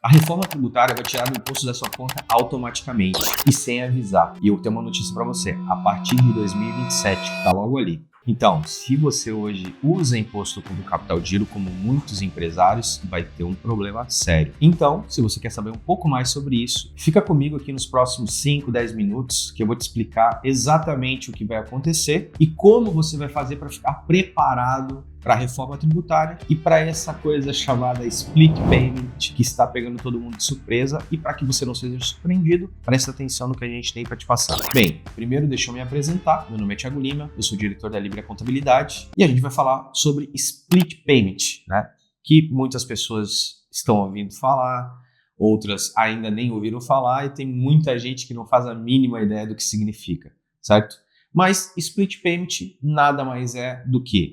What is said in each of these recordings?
A reforma tributária vai tirar o imposto da sua conta automaticamente e sem avisar. E eu tenho uma notícia para você, a partir de 2027, que está logo ali. Então, se você hoje usa imposto como capital de giro, como muitos empresários, vai ter um problema sério. Então, se você quer saber um pouco mais sobre isso, fica comigo aqui nos próximos 5, 10 minutos, que eu vou te explicar exatamente o que vai acontecer e como você vai fazer para ficar preparado para a reforma tributária e para essa coisa chamada split payment, que está pegando todo mundo de surpresa. E para que você não seja surpreendido, presta atenção no que a gente tem para te passar. Bem, primeiro deixa eu me apresentar. Meu nome é Thiago Lima, eu sou diretor da Libre Contabilidade e a gente vai falar sobre split payment, né? Que muitas pessoas estão ouvindo falar, outras ainda nem ouviram falar e tem muita gente que não faz a mínima ideia do que significa, certo? Mas split payment nada mais é do que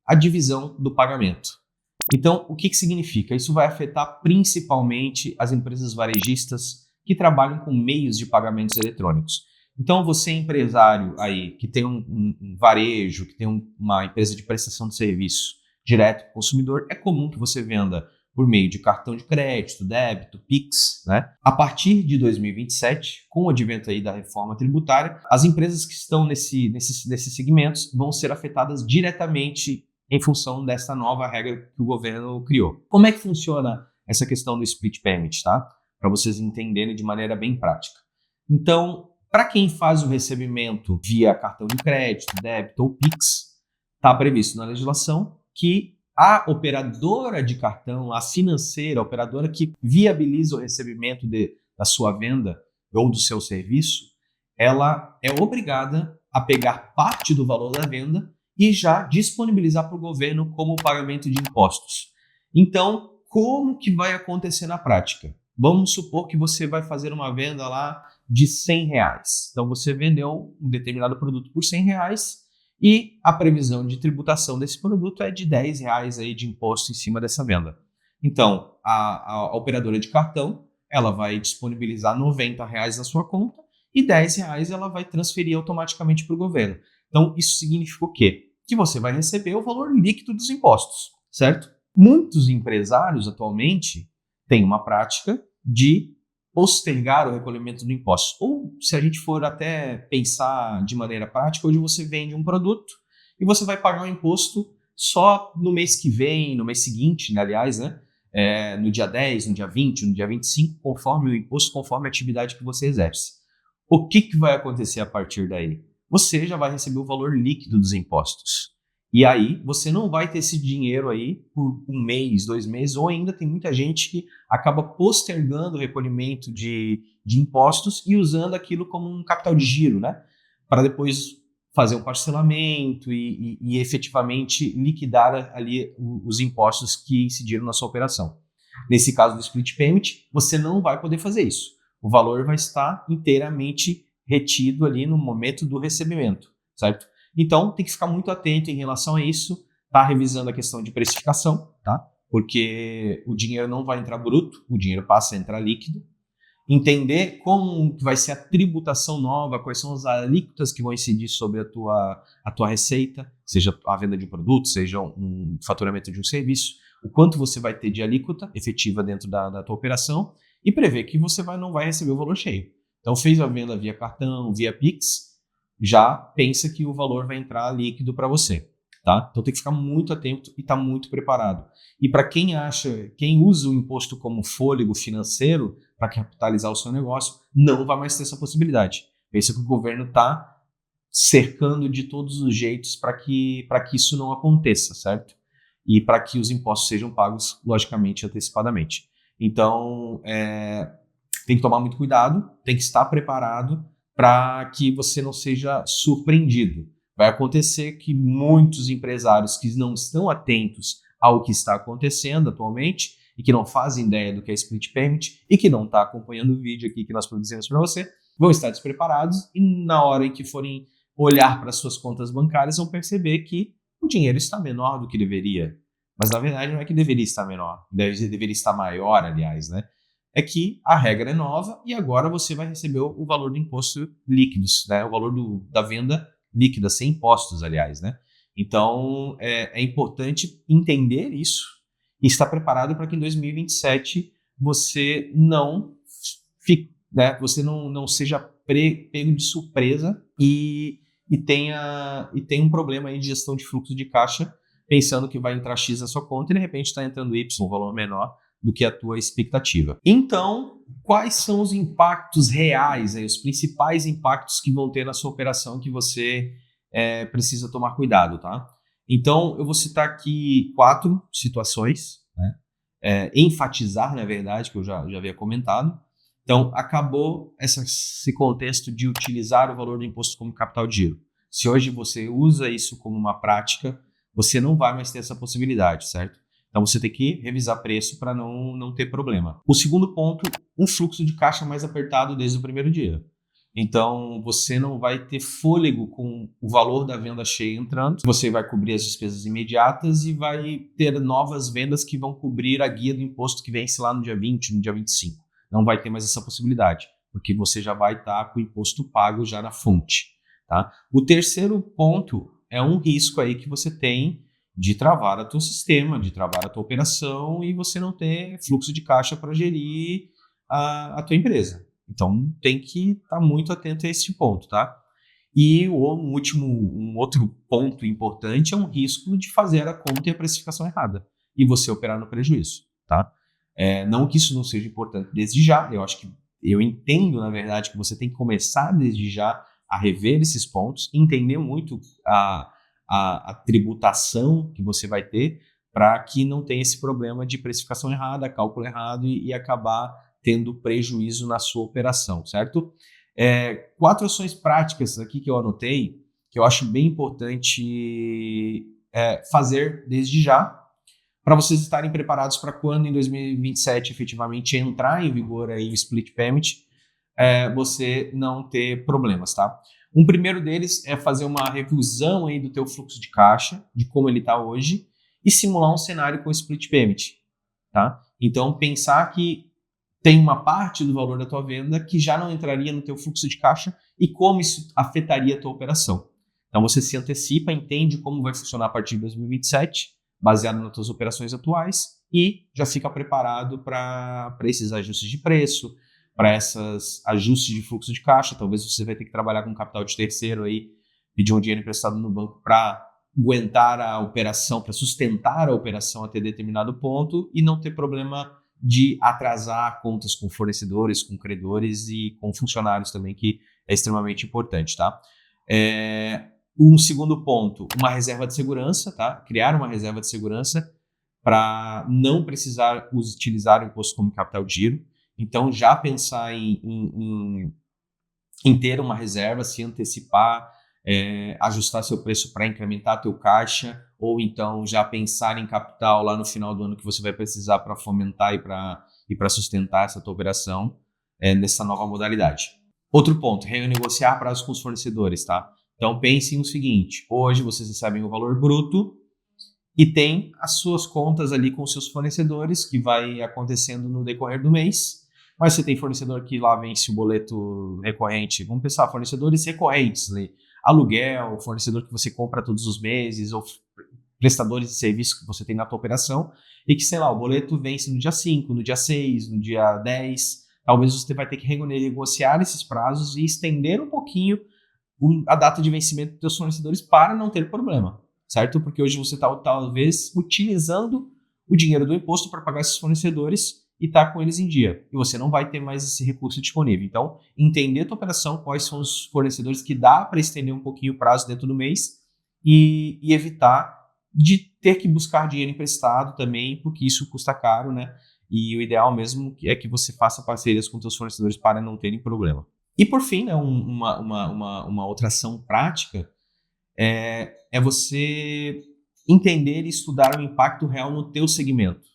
a divisão do pagamento. Então, o que significa? Isso vai afetar principalmente as empresas varejistas que trabalham com meios de pagamentos eletrônicos. Então, você empresário aí que tem um varejo, que tem uma empresa de prestação de serviço direto para o consumidor, é comum que você venda por meio de cartão de crédito, débito, Pix, né? A partir de 2027, com o advento aí da reforma tributária, as empresas que estão nesses segmentos vão ser afetadas diretamente em função dessa nova regra que o governo criou. Como é que funciona essa questão do split payment, tá? Para vocês entenderem de maneira bem prática. Então, para quem faz o recebimento via cartão de crédito, débito ou Pix, está previsto na legislação que a operadora de cartão, a financeira, a operadora que viabiliza o recebimento da sua venda ou do seu serviço, ela é obrigada a pegar parte do valor da venda e já disponibilizar para o governo como pagamento de impostos. Então, como que vai acontecer na prática? Vamos supor que você vai fazer uma venda lá de R$100. Então, você vendeu um determinado produto por R$100 e a previsão de tributação desse produto é de R$10 aí de imposto em cima dessa venda. Então, a operadora de cartão, ela vai disponibilizar R$90 na sua conta e R$10 ela vai transferir automaticamente para o governo. Então, isso significa o quê? Que você vai receber o valor líquido dos impostos, certo? Muitos empresários atualmente têm uma prática de postergar o recolhimento do imposto. Ou, se a gente for até pensar de maneira prática, hoje você vende um produto e você vai pagar o imposto só no mês que vem, no mês seguinte, né, aliás, né? No dia 10, no dia 20, no dia 25, conforme o imposto, conforme a atividade que você exerce. O que vai acontecer a partir daí? Você já vai receber o valor líquido dos impostos. E aí, você não vai ter esse dinheiro aí por um mês, 2 meses, ou ainda tem muita gente que acaba postergando o recolhimento de impostos e usando aquilo como um capital de giro, né? Para depois fazer um parcelamento e efetivamente liquidar ali os impostos que incidiram na sua operação. Nesse caso do split payment, você não vai poder fazer isso. O valor vai estar inteiramente retido ali no momento do recebimento, certo? Então, tem que ficar muito atento em relação a isso, tá revisando a questão de precificação, tá? Porque o dinheiro não vai entrar bruto, o dinheiro passa a entrar líquido. Entender como vai ser a tributação nova, quais são as alíquotas que vão incidir sobre a tua receita, seja a venda de um produto, seja um faturamento de um serviço, o quanto você vai ter de alíquota efetiva dentro da tua operação e prever que você não vai receber o valor cheio. Então, fez a venda via cartão, via Pix, já pensa que o valor vai entrar líquido para você, tá? Então, tem que ficar muito atento e estar muito preparado. E para quem usa o imposto como fôlego financeiro para capitalizar o seu negócio, não vai mais ter essa possibilidade. Pensa que o governo está cercando de todos os jeitos para que isso não aconteça, certo? E para que os impostos sejam pagos, logicamente, antecipadamente. Então, tem que tomar muito cuidado, tem que estar preparado para que você não seja surpreendido. Vai acontecer que muitos empresários que não estão atentos ao que está acontecendo atualmente e que não fazem ideia do que é split payment e que não está acompanhando o vídeo aqui que nós produzimos para você, vão estar despreparados e na hora em que forem olhar para suas contas bancárias vão perceber que o dinheiro está menor do que deveria. Mas na verdade não é que deveria estar menor, deveria estar maior, aliás, né? É que a regra é nova e agora você vai receber o valor do imposto líquidos, né? O valor da venda líquida, sem impostos, aliás, né? Então, é importante entender isso e estar preparado para que em 2027 você não fique, né, você não seja pego de surpresa e tenha um problema aí de gestão de fluxo de caixa, pensando que vai entrar X na sua conta e de repente está entrando Y, um valor menor do que a tua expectativa. Então, quais são os impactos reais, aí, os principais impactos que vão ter na sua operação que você precisa tomar cuidado, tá? Então, eu vou citar aqui 4 situações, né? Enfatizar, na verdade, que eu já havia comentado. Então, acabou esse contexto de utilizar o valor do imposto como capital de giro. Se hoje você usa isso como uma prática, você não vai mais ter essa possibilidade, certo? Então, você tem que revisar preço para não ter problema. O segundo ponto, um fluxo de caixa mais apertado desde o primeiro dia. Então, você não vai ter fôlego com o valor da venda cheia entrando, você vai cobrir as despesas imediatas e vai ter novas vendas que vão cobrir a guia do imposto que vence lá no dia 20, no dia 25. Não vai ter mais essa possibilidade, porque você já vai estar com o imposto pago já na fonte. Tá? O terceiro ponto é um risco aí que você tem de travar o teu sistema, de travar a tua operação e você não ter fluxo de caixa para gerir a tua empresa. Então, tem que estar muito atento a esse ponto, tá? E um outro ponto importante é um risco de fazer a conta e a precificação errada e você operar no prejuízo, tá? Não que isso não seja importante desde já, eu entendo, na verdade, que você tem que começar desde já a rever esses pontos, entender muito a tributação que você vai ter para que não tenha esse problema de precificação errada, cálculo errado e acabar tendo prejuízo na sua operação, certo? 4 ações práticas aqui que eu anotei, que eu acho bem importante fazer desde já, para vocês estarem preparados para quando em 2027 efetivamente entrar em vigor aí o Split Payment, você não ter problemas, tá? Um primeiro deles é fazer uma revisão aí do teu fluxo de caixa, de como ele está hoje, e simular um cenário com Split Payment, tá? Então, pensar que tem uma parte do valor da tua venda que já não entraria no teu fluxo de caixa e como isso afetaria a tua operação. Então, você se antecipa, entende como vai funcionar a partir de 2027, baseado nas tuas operações atuais e já fica preparado para esses ajustes de preço, para esses ajustes de fluxo de caixa. Talvez você vai ter que trabalhar com capital de terceiro aí, pedir um dinheiro emprestado no banco para aguentar a operação, para sustentar a operação até determinado ponto e não ter problema de atrasar contas com fornecedores, com credores e com funcionários também, que é extremamente importante, tá? Um segundo ponto, uma reserva de segurança, tá? Criar uma reserva de segurança para não precisar utilizar o imposto como capital de giro. Então, já pensar em ter uma reserva, se antecipar, ajustar seu preço para incrementar teu caixa, ou então já pensar em capital lá no final do ano que você vai precisar para fomentar e para sustentar essa tua operação nessa nova modalidade. Outro ponto, renegociar prazos com os fornecedores, tá? Então, pensem o seguinte, hoje vocês recebem o valor bruto e tem as suas contas ali com os seus fornecedores, que vai acontecendo no decorrer do mês, mas você tem fornecedor que lá vence o boleto recorrente. Vamos pensar, fornecedores recorrentes, aluguel, fornecedor que você compra todos os meses, ou prestadores de serviço que você tem na tua operação, e que, sei lá, o boleto vence no dia 5, no dia 6, no dia 10, talvez você vai ter que renegociar esses prazos e estender um pouquinho a data de vencimento dos seus fornecedores para não ter problema, certo? Porque hoje você está talvez utilizando o dinheiro do imposto para pagar esses fornecedores e está com eles em dia. E você não vai ter mais esse recurso disponível. Então, entender a tua operação, quais são os fornecedores que dá para estender um pouquinho o prazo dentro do mês e evitar de ter que buscar dinheiro emprestado também, porque isso custa caro, né? E o ideal mesmo é que você faça parcerias com seus fornecedores para não terem problema. E por fim, né, uma outra ação prática é você entender e estudar o impacto real no teu segmento.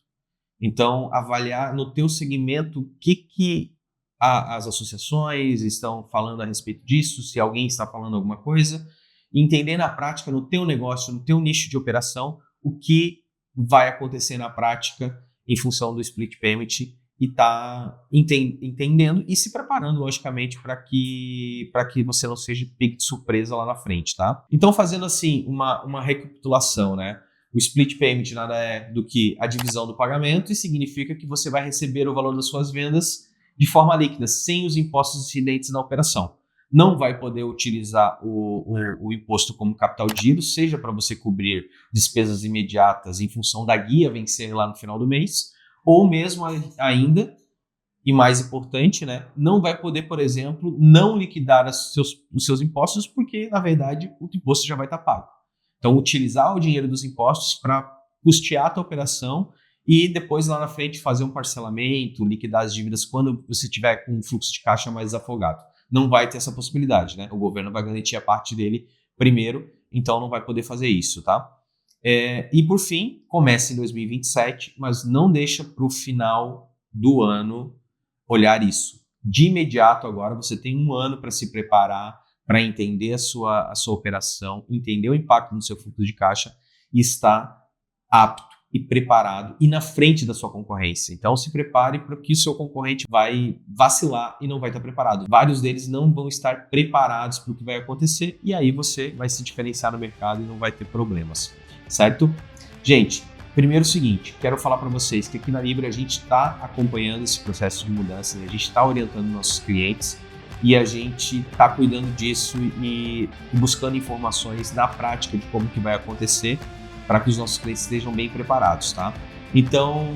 Então, avaliar no teu segmento o que as associações estão falando a respeito disso, se alguém está falando alguma coisa, e entender na prática, no teu negócio, no teu nicho de operação, o que vai acontecer na prática em função do Split Payment e tá entendendo e se preparando, logicamente, para que você não seja pego de surpresa lá na frente, tá? Então, fazendo assim uma recapitulação, né? O split payment nada é do que a divisão do pagamento e significa que você vai receber o valor das suas vendas de forma líquida, sem os impostos incidentes na operação. Não vai poder utilizar o imposto como capital de giro, seja para você cobrir despesas imediatas em função da guia vencer lá no final do mês, ou mesmo ainda, e mais importante, né, não vai poder, por exemplo, não liquidar os seus impostos, porque, na verdade, o imposto já vai estar pago. Então, utilizar o dinheiro dos impostos para custear a tua operação e depois, lá na frente, fazer um parcelamento, liquidar as dívidas quando você tiver com um fluxo de caixa mais desafogado. Não vai ter essa possibilidade, né? O governo vai garantir a parte dele primeiro, então não vai poder fazer isso, tá? E por fim, começa em 2027, mas não deixa para o final do ano olhar isso. De imediato agora, você tem um ano para se preparar, para entender a sua operação, entender o impacto no seu fluxo de caixa e estar apto e preparado e na frente da sua concorrência. Então se prepare para que o seu concorrente vai vacilar e não vai estar preparado. Vários deles não vão estar preparados para o que vai acontecer e aí você vai se diferenciar no mercado e não vai ter problemas, certo? Gente, primeiro o seguinte, quero falar para vocês que aqui na Libra a gente está acompanhando esse processo de mudança, a gente está orientando nossos clientes e a gente está cuidando disso e buscando informações na prática de como que vai acontecer para que os nossos clientes estejam bem preparados, tá? Então,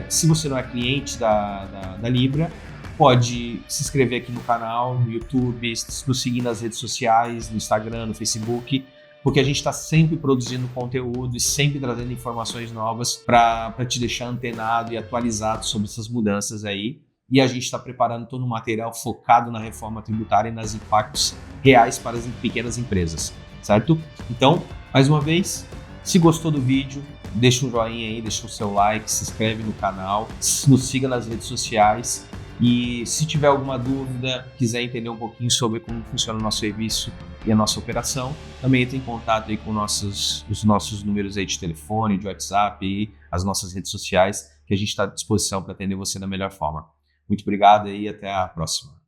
se você não é cliente da Libra, pode se inscrever aqui no canal, no YouTube, nos seguir nas redes sociais, no Instagram, no Facebook, porque a gente está sempre produzindo conteúdo e sempre trazendo informações novas para te deixar antenado e atualizado sobre essas mudanças aí. E a gente está preparando todo um material focado na reforma tributária e nos impactos reais para as pequenas empresas, certo? Então, mais uma vez, se gostou do vídeo, deixa um joinha aí, deixa o seu like, se inscreve no canal, nos siga nas redes sociais e se tiver alguma dúvida, quiser entender um pouquinho sobre como funciona o nosso serviço e a nossa operação, também entre em contato aí com os nossos números aí de telefone, de WhatsApp e as nossas redes sociais, que a gente está à disposição para atender você da melhor forma. Muito obrigado e até a próxima.